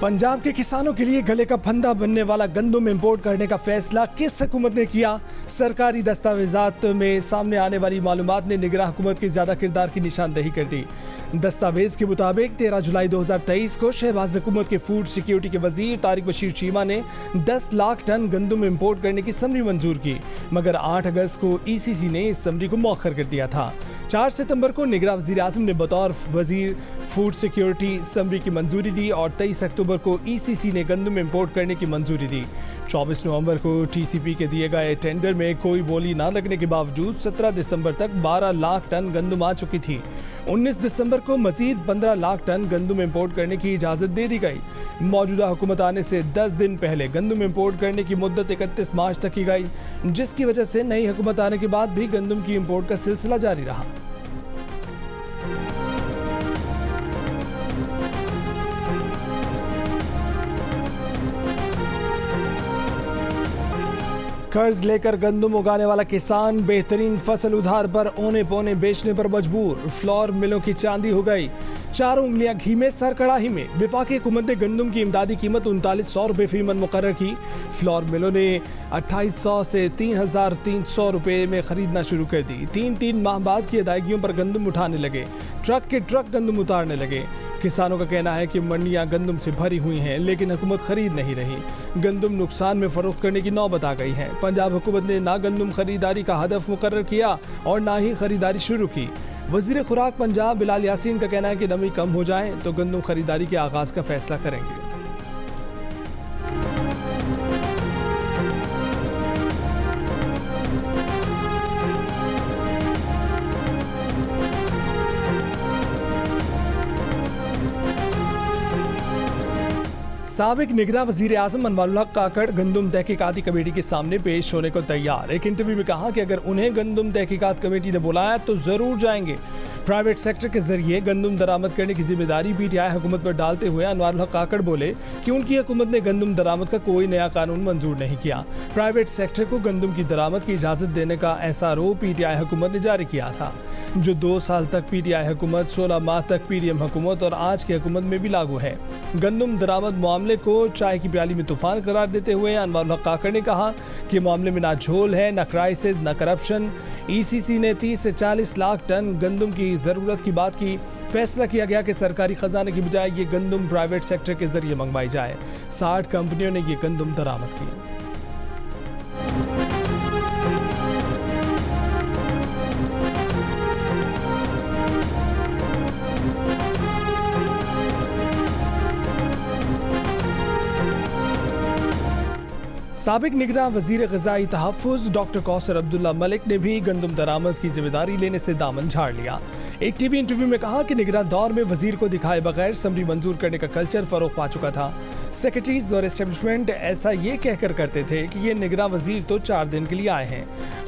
पंजाब के किसानों के लिए गले का फंदा बनने वाला गंदम इंपोर्ट करने का फैसला किस हुकूमत ने किया? सरकारी दस्तावेजात में सामने आने वाली मालूमात ने निगरान हुकूमत के ज्यादा किरदार की निशानदेही कर दी। दस्तावेज के मुताबिक 13 जुलाई 2023 को शहबाज हुकूमत के फूड सिक्योरिटी के वजीर तारिक बशीर चीमा ने 10 लाख टन गंदम इंपोर्ट करने की समरी मंजूर की, मगर 8 अगस्त को ईसीसी ने इस समरी को मौखर कर दिया था। 4 सितंबर को निगरान वजीर आजम ने बतौर वजीर फूड सिक्योरिटी समरी की मंजूरी दी और 23 अक्टूबर को ईसीसी ने गंदम इंपोर्ट करने की मंजूरी दी। 24 नवंबर को टीसीपी के दिए गए टेंडर में कोई बोली न लगने के बावजूद 17 दिसंबर तक 12 लाख टन गंदम आ चुकी थी। 19 दिसंबर को मजीद 15 लाख टन गंदम इंपोर्ट करने की इजाज़त दे दी गई। मौजूदा हुकूमत आने से 10 दिन पहले गंदम इंपोर्ट करने की मुद्दत 31 मार्च तक की गई, जिसकी वजह से नई हुकूमत आने के बाद भी गंदम की इंपोर्ट का सिलसिला जारी रहा। कर्ज लेकर गंदम उगाने वाला किसान बेहतरीन फसल उधार पर औने पौने बेचने पर मजबूर। फ्लोर मिलों की चांदी हो गई। 4 उंगलियां घी में सर कड़ाही में। वफाकी हुकूमत ने गंदम की इमदादी कीमत 3900 रुपये फी मन मुकर्रर की। फ्लोर मिलों ने 2800 से 3300 रुपये में खरीदना शुरू कर दी। 3 माह बाद की अदायगियों पर गंदम उठाने लगे। ट्रक के ट्रक गंदम उतारने लगे। किसानों का कहना है कि मंडियां गंदम से भरी हुई हैं, लेकिन हुकूमत खरीद नहीं रही। गंदम नुकसान में फरोख्त करने की नौबत आ गई है। पंजाब हुकूमत ने ना गंदम खरीदारी का हदफ मुकर्रर किया और ना ही खरीदारी शुरू की। वजीर खुराक पंजाब बिलाल यासीन का कहना है कि नमी कम हो जाए तो गंदम खरीदारी के आगाज का फैसला करेंगे। साबिक निगरान वजीर आजम अनवारुल हक काकड़ गंदम तहकीकाती कमेटी के सामने पेश होने को तैयार। एक इंटरव्यू में कहा कि अगर उन्हें गंदम तहकीकात कमेटी ने बुलाया तो जरूर जाएंगे। प्राइवेट सेक्टर के जरिए गंदम दरामद करने की जिम्मेदारी पीटीआई हुकूमत पर डालते हुए अनवारुल हक काकड़ बोले कि उनकी हुकूमत ने गंदम दरामद का कोई नया कानून मंजूर नहीं किया। प्राइवेट सेक्टर को गंदम की दरामद की इजाजत देने का एसआरओ पीटीआई हुकूमत ने जारी किया था, जो 2 साल तक पीटीआई हुकूमत, 16 माह तक पीडीएम हुकूमत और आज की हुकूमत में भी लागू है। गंदम दरामद मामले को चाय की प्याली में तूफान करार देते हुए अनवारुल हक काकड़ ने कहा कि मामले में ना झोल है, ना क्राइसिस, ना करप्शन। ईसीसी ने 30 से 40 लाख टन गंदम की जरूरत की बात की। फैसला किया गया कि सरकारी खजाने की बजाय ये गंदम प्राइवेट सेक्टर के जरिए मंगवाई जाए। 60 कंपनियों ने ये गंदम दरामद की। साबिक निगरान वजीर ग़िज़ाई तहफ़्फ़ुज़ डॉक्टर कौसर अब्दुल्ला मलिक ने भी गंदम दरामद की जिम्मेदारी लेने से दामन झाड़ लिया। एक टीवी इंटरव्यू में कहा कि निगरान दौर में वजीर को दिखाए बगैर समरी मंजूर करने का कल्चर फरोग पा चुका था। सेक्रेटरीज और एस्टेब्लिशमेंट ऐसा ये कहकर करते थे कि ये निगरान वजीर तो 4 दिन के लिए आए हैं।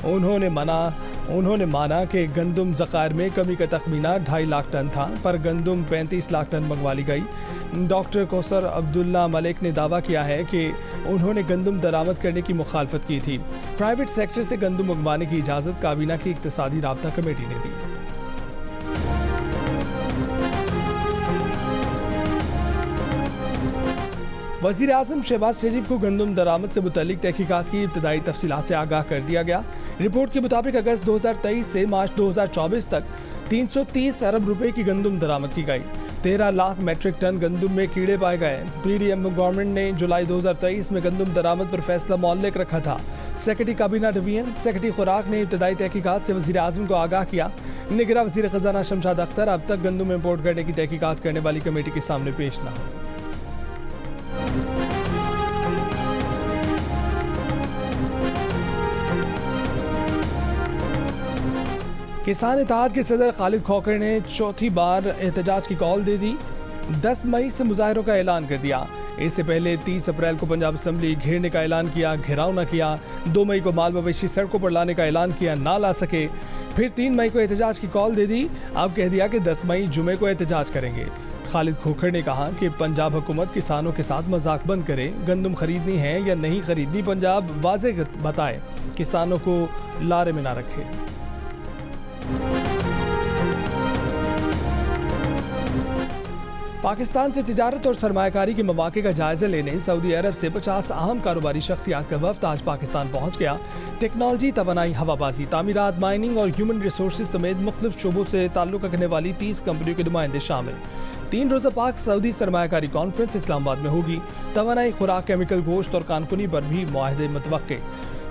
उन्होंने माना कि गंदम ज़खायर में कमी का तखमीना 2.5 लाख टन था, पर गंदम 35 लाख टन मंगवा ली गई। डॉक्टर कौसर अब्दुल्ला मलिक ने दावा किया है कि उन्होंने गंदम दरामद करने की मुखालफत की थी। प्राइवेट सेक्टर से गंदम मंगवाने की इजाज़त काबीना की इक्तिसादी राब्ता कमेटी ने दी। वज़ीर आज़म शहबाज शरीफ को गंदम दरामद से मुतल्लिक तहकीकात की इब्तदाई तफसीलात से आगाह कर दिया गया। रिपोर्ट के मुताबिक अगस्त 2023 से मार्च 2024 तक 330 अरब रुपए की गंदम दरामद की गई। 13 लाख मैट्रिक टन गंदम में कीड़े पाए गए। पीडीएम गवर्नमेंट ने जुलाई 2023 में गंदम दरामद पर फैसला मौलिक रखा था। सेक्रेटरी काबीना डिवीजन सेक्रेटरी खुराक ने इब्तदाई तहकीकात से वज़ीर आज़म को आगाह किया। निगरान वज़ीर ख़जाना शमशाद अख्तर अब तक गंदम इंपोर्ट करने की तहकीकात करने वाली कमेटी के सामने पेश न हो। किसान इत्तेहाद के सदर खालिद खोखर ने चौथी बार एहतजाज की कॉल दे दी। 10 मई से मुजाहरों का ऐलान कर दिया। इससे पहले 30 अप्रैल को पंजाब असम्बली घेरने का ऐलान किया, घेराव न किया। 2 मई को माल मवेशी सड़कों पर लाने का ऐलान किया, ना ला सके। फिर 3 मई को एहतजाज की कॉल दे दी। अब कह दिया कि 10 मई जुमे को एहतजाज करेंगे। खालिद खोखर ने कहा कि पंजाब हुकूमत किसानों के साथ मजाक बंद करे। गंदम खरीदनी है या नहीं खरीदनी, पंजाब वाज़ेह बताए, किसानों को लारे में ना रखे। पाकिस्तान से तिजारत और सरमायाकारी के मौके का जायजा लेने सऊदी अरब से 50 अहम कारोबारी शख्सियात का वफ्द आज पाकिस्तान पहुंच गया। टेक्नोलॉजी, तवानाई, हवाबाजी, तामीरात, माइनिंग और ह्यूमन रिसोर्सेज समेत मुख्तलिफ शोबों से ताल्लुक रखने वाली 30 कंपनियों के नुमाइंदे शामिल। 3 रोज़ा पाक सऊदी सरमायाकारी कॉन्फ्रेंस इस्लामाबाद में होगी। तवानाई, खुराक, केमिकल, गोश्त और कानकुनी पर भी मुआहदे मुतवक्के।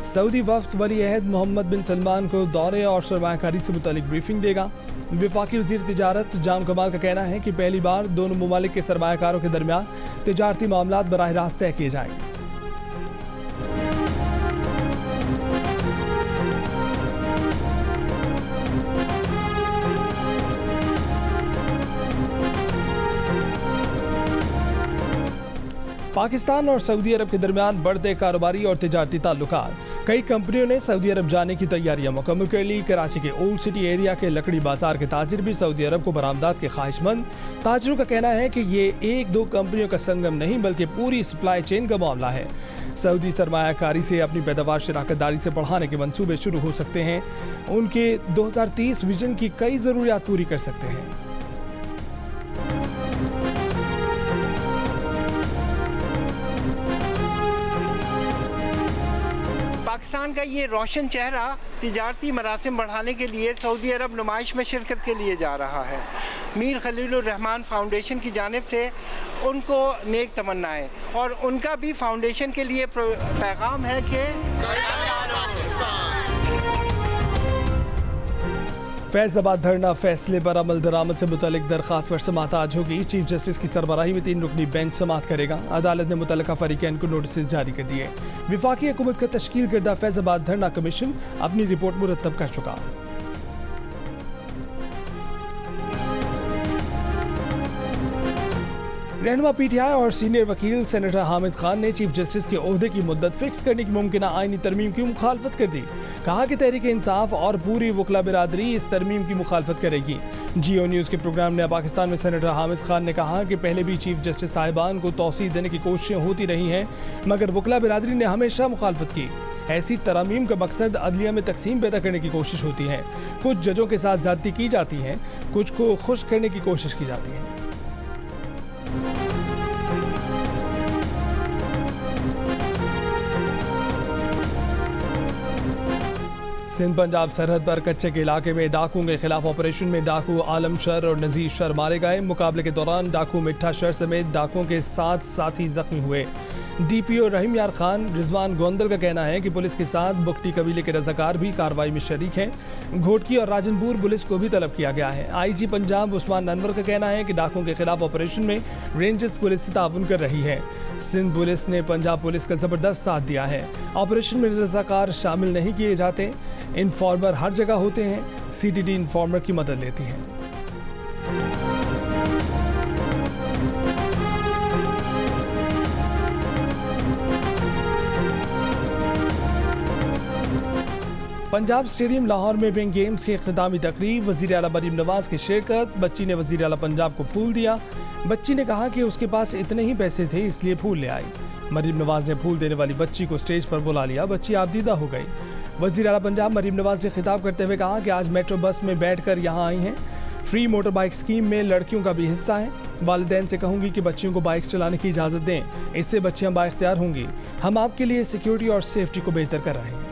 सऊदी वफ्द वली अहद मोहम्मद बिन सलमान को दौरे और सरमायाकारी से मुतालिक ब्रीफिंग देगा। वफाकी वज़ीर तिजारत जाम कमाल का कहना है कि पहली बार दोनों ममालिक के सरमायाकारों के दरमियान तिजारती मामलात बराह रास्त तय किए जाएंगे। पाकिस्तान और सऊदी अरब के दरमियान बढ़ते कारोबारी और तिजारती ताल्लुकात। कई कंपनियों ने सऊदी अरब जाने की तैयारियां मुकम्मल कर ली। कराची के ओल्ड सिटी एरिया के लकड़ी बाजार के ताजिर भी सऊदी अरब को बरामदात के ख्वाहिशमंद। ताजिरों का कहना है कि ये 1-2 कंपनियों का संगम नहीं बल्कि पूरी सप्लाई चेन का मामला है। सऊदी सरमायाकारी से अपनी पैदावार शराकतदारी से बढ़ाने के मंसूबे शुरू हो सकते हैं। उनके 2030 विजन की कई ज़रूरियात पूरी कर सकते हैं। पाकिस्तान का ये रोशन चेहरा तिजारती मरासिम बढ़ाने के लिए सऊदी अरब नुमाइश में शिरकत के लिए जा रहा है। मीर खलीलुर रहमान फाउंडेशन की जानिब से उनको नेक तमन्नाएं और उनका भी फाउंडेशन के लिए पैगाम है कि फैज़ाबाद धरना फैसले पर अमल दरामद से मुतल्लिक दरख्वास्त पर समाअत आज होगी। चीफ जस्टिस की सरबराही में 3 रुकनी बेंच समाअत करेगा। अदालत ने मुतल्लिका फरीकैन को नोटिस जारी कर दिए। विफाकी हुकूमत का तश्कील करदा फैज़ाबाद धरना कमीशन अपनी रिपोर्ट मुरतब कर चुका। रहनुमा पीटीआई और सीनियर वकील सेनेटर हामिद खान ने चीफ जस्टिस के ओहदे की मुद्दत फिक्स करने की मुमकिन आईनी तरमीम की मुखालफत कर दी। कहा कि तहरीक इंसाफ और पूरी वकला बिरादरी इस तरमीम की मुखालफत करेगी। जियो न्यूज़ के प्रोग्राम ने पाकिस्तान में सेनेटर हामिद खान ने कहा कि पहले भी चीफ जस्टिस साहिबान को तौसीह देने की कोशिशें होती रही हैं, मगर वकला बिरादरी ने हमेशा मुखालफत की। ऐसी तरमीम का मकसद अदलिया में तकसीम पैदा करने की कोशिश होती है। कुछ जजों के साथ ज्यादती की जाती है, कुछ को खुश करने की कोशिश की जाती है। सिंध पंजाब सरहद पर कच्चे के इलाके में डाकुओं के खिलाफ ऑपरेशन में डाकू आलम शर और नजीर शर मारे गए। मुकाबले के दौरान डाकू मिठा शर समेत डाकुओं के 7 साथी जख्मी हुए। डीपीओ रहीम यार खान रिजवान गोंदल का कहना है कि पुलिस के साथ बुख्ती कबीले के रजाकार भी कार्रवाई में शरीक हैं। घोटकी और राजनपुर पुलिस को भी तलब किया गया है। आईजी पंजाब उस्मान अनवर का कहना है कि डाकुओं के खिलाफ ऑपरेशन में रेंजर्स पुलिस से ताउन कर रही है। सिंध पुलिस ने पंजाब पुलिस का जबरदस्त साथ दिया है। ऑपरेशन में रजाकार शामिल नहीं किए जाते। इन्फॉर्मर हर जगह होते हैं। सीटीडी इन्फॉर्मर की मदद लेती है। पंजाब स्टेडियम लाहौर में विंग गेम्स की इख्तितामी तकरीब, वज़ीर आला मरीम नवाज की शिरकत। बच्ची ने वज़ीर आला पंजाब को फूल दिया। बच्ची ने कहा कि उसके पास इतने ही पैसे थे इसलिए फूल ले आई। मरीम नवाज ने फूल देने वाली बच्ची को स्टेज पर बुला लिया। बच्ची आबदीदा हो गई। वज़ीर आला पंजाब मरीम नवाज ने खिताब करते हुए कहा कि आज मेट्रो बस में बैठकर यहाँ आई हैं। फ्री मोटर बाइक स्कीम में लड़कियों का भी हिस्सा है। वालिदैन से कहूँगी कि बच्चियों को बाइक चलाने की इजाज़त दें, इससे बच्चियाँ बाइख्तियार होंगी। हम आपके लिए सिक्योरिटी और सेफ्टी को बेहतर कर रहे हैं।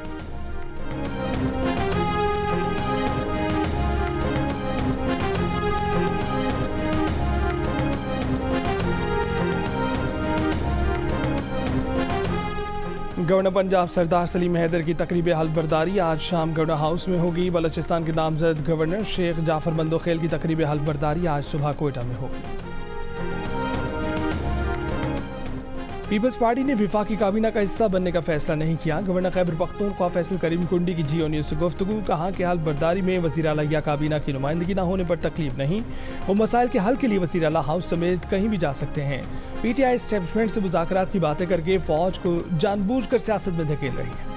गवर्नर पंजाब सरदार सलीम हैदर की तकरीब हल्फबरदारी आज शाम गवर्नर हाउस में होगी। बलोचिस्तान के नामजद गवर्नर शेख जाफर मंदोखेल की तकरीब हल्फबरदारी आज सुबह कोयटा में होगी। पीपल्स पार्टी ने विफाकी काबीना का हिस्सा बनने का फैसला नहीं किया। गवर्नर खैबर पख्तूनख्वा फैसल करीम कुंडी की जियो न्यूज़ से गुफ्तगू। कहा कि हल्फबरदारी में वज़ीर आला या काबीना की नुमाइंदगी न होने पर तकलीफ नहीं। वो मसाइल के हल के लिए वज़ीर आला हाउस समेत कहीं भी जा सकते हैं। पीटीआई एस्टेब्लिशमेंट से मुज़ाकरात की बातें करके फौज को जानबूझकर सियासत में धकेल रही है।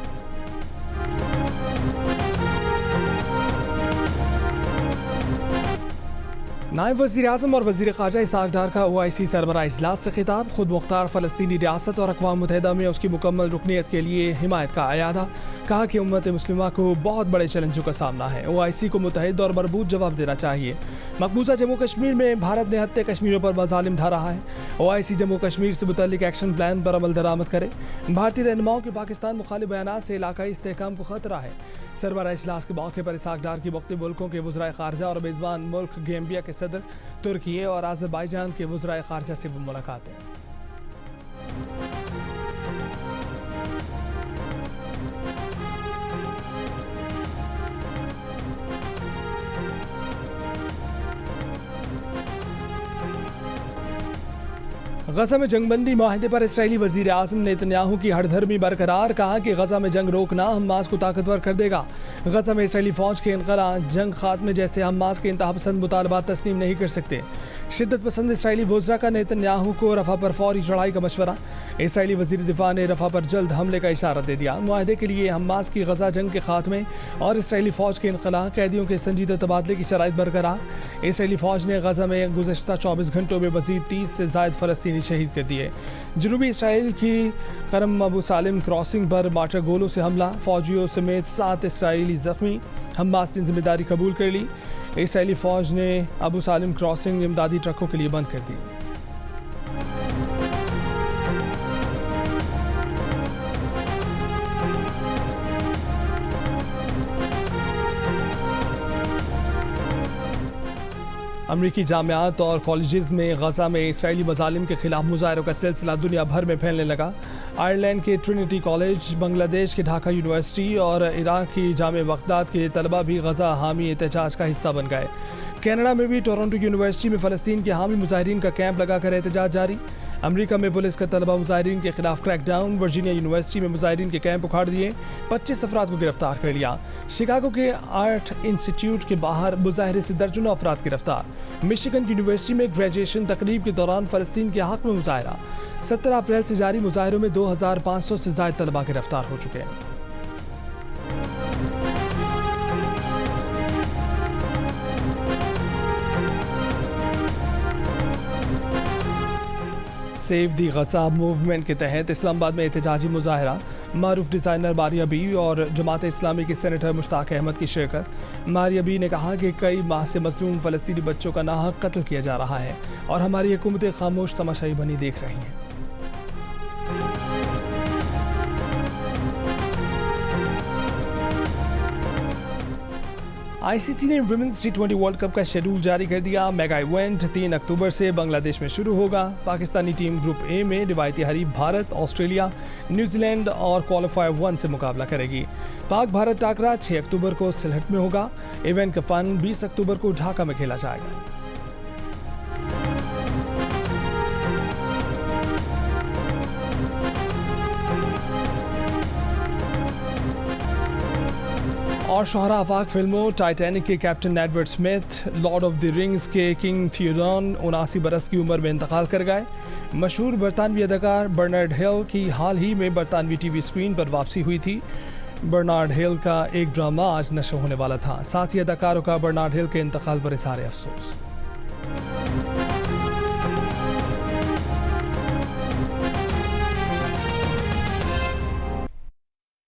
नायब वज़ीर आज़म और वज़ीर ख़ारजा इसहाक़ डार का OIC सरबराह इजलास से खिताब। खुद मुख्तार फ़लस्तीनी रियासत और अक़वाम मुत्तहिदा में उसकी मुकम्मल रुकनीत के लिए हिमायत का अयादा। कहा कि उम्मत मुस्लिमा को बहुत बड़े चैलेंजों का सामना है। OIC को मुतहिद और मरबूत जवाब देना चाहिए। मकबूजा जम्मू कश्मीर में भारत ने हत्या कश्मीरियों पर मज़ालिम ढा रहा है। OIC जम्मू कश्मीर से मुतल्लिक एक्शन प्लान पर अमल दरामद करे। भारतीय रहनुमाओं के पाकिस्तान मुखालिफ बयानात से इलाकाई इस्तेहकाम को खतरा है। सरबराह इजलास के मौके पर इसहाक़ डार की मुख्तलिफ मुल्कों के वज़राए ख़ारजा और मेज़बान मुल्क गैम्बिया के सदर, तुर्की और आज़रबाईजान के वज़राए ख़ारजा से भी मुलाकातें। गजा में जंगबंदी माहिदे पर इसराइली वज़ीर आज़म नेतन्याहू की हड़धर्मी बरकरार। कहा कि गजा में जंग रोकना हमास को ताकतवर कर देगा। गजा में इसराइली फ़ौज के इनक़ला जंग खात्मे जैसे हमास के इंतहापसंद मुतालबात तस्लीम नहीं कर सकते। शिद्दत पसंद इसराइली वज़रा का नेतन्याहू को रफ़ा पर फौरी चढ़ाई का मशवरा। इसराइली वज़ीर दिफा ने रफ़ा पर जल्द हमले का इशारा दे दिया। मुआहदे के लिए हमास की गजा जंग के खात्मे और इसराइली फ़ौज के इनक़ला, कैदियों के संजीदा तबादले की शराइत बरकरार। इसराइली फ़ौज ने गजा में गुज़श्ता 24 घंटों में मज़ीद 30 से ज़ायद फ़लस्तीनी शहीद कर दिए। जनूबी इसराइल की करम अबू सालिम क्रॉसिंग पर मार्टर गोलों से हमला, फौजियों समेत 7 इसराइली ज़ख्मी। हमास ने जिम्मेदारी कबूल कर ली। इसराइली फ़ौज ने अबू सालिम क्रॉसिंग इमदादी ट्रकों के लिए बंद कर दी। अमरीकी जामियात और कॉलेजेस में गजा में इसराइली मज़ालिम के खिलाफ मुजाहरों का सिलसिला दुनिया भर में फैलने लगा। आयरलैंड के ट्रिनिटी कॉलेज, बांग्लादेश के ढाका यूनिवर्सिटी और इराक की जामे बगदाद के तलबा भी गजा हामी एहतजाज का हिस्सा बन गए। कनाडा में भी टोरंटो यूनिवर्सिटी में फ़लस्तीन के हामी मुजाहिरीन का कैंप लगाकर एहतजाज जारी। अमेरिका में पुलिस का तलबा मुजाहिरीन के खिलाफ क्रैकडाउन। वर्जीनिया यूनिवर्सिटी में मुजाहिरीन के कैंप उखाड़ दिए। 25 अफराद को गिरफ्तार कर लिया। शिकागो के आर्ट इंस्टीट्यूट के बाहर मुजाहरे से दर्जनों अफराद गिरफ्तार। मिशिगन यूनिवर्सिटी में ग्रेजुएशन तकरीब के दौरान फ़लस्तीन के हक़ में मुजाहरा। 17 अप्रैल से जारी मुजाहरों में 2500 से ज़ायद तलबा गिरफ्तार हो चुके हैं। सेव दी गजा मूवमेंट के तहत इस्लामाबाद में एहतजाजी मुजाहरा। मारूफ डिज़ाइनर मारिया बी और जमात इस्लामी के सेनेटर मुश्ताक अहमद की शिरकत। मारिया बी ने कहा कि कई माह से मज़लूम फ़लस्तीनी बच्चों का नाहक कत्ल किया जा रहा है और हमारी हुकूमतें खामोश तमाशाई बनी देख रही हैं। ICC ने विमेंस T20 वर्ल्ड कप का शेड्यूल जारी कर दिया। मेगा इवेंट 3 अक्टूबर से बांग्लादेश में शुरू होगा। पाकिस्तानी टीम ग्रुप ए में रिवायती हरीफ भारत, ऑस्ट्रेलिया, न्यूजीलैंड और क्वालिफायर 1 से मुकाबला करेगी। पाक भारत टाकरा 6 अक्टूबर को सिलहट में होगा। इवेंट का फाइनल 20 अक्टूबर को ढाका में खेला जाएगा। और शोहरा आफाक फिल्मों टाइटैनिक के captain Edward Smith, Lord of the rings के किंग थियोडॉन 79 बरस की उम्र में इंतकाल कर गए। मशहूर बरतानवी अदाकार बर्नार्ड हिल की हाल ही में बरतानवी टीवी स्क्रीन पर वापसी हुई थी। बर्नार्ड हिल का एक ड्रामा आज नशर होने वाला था। साथ ही अदाकारों का बर्नार्ड हिल के इंतकाल पर इज़हार अफसोस।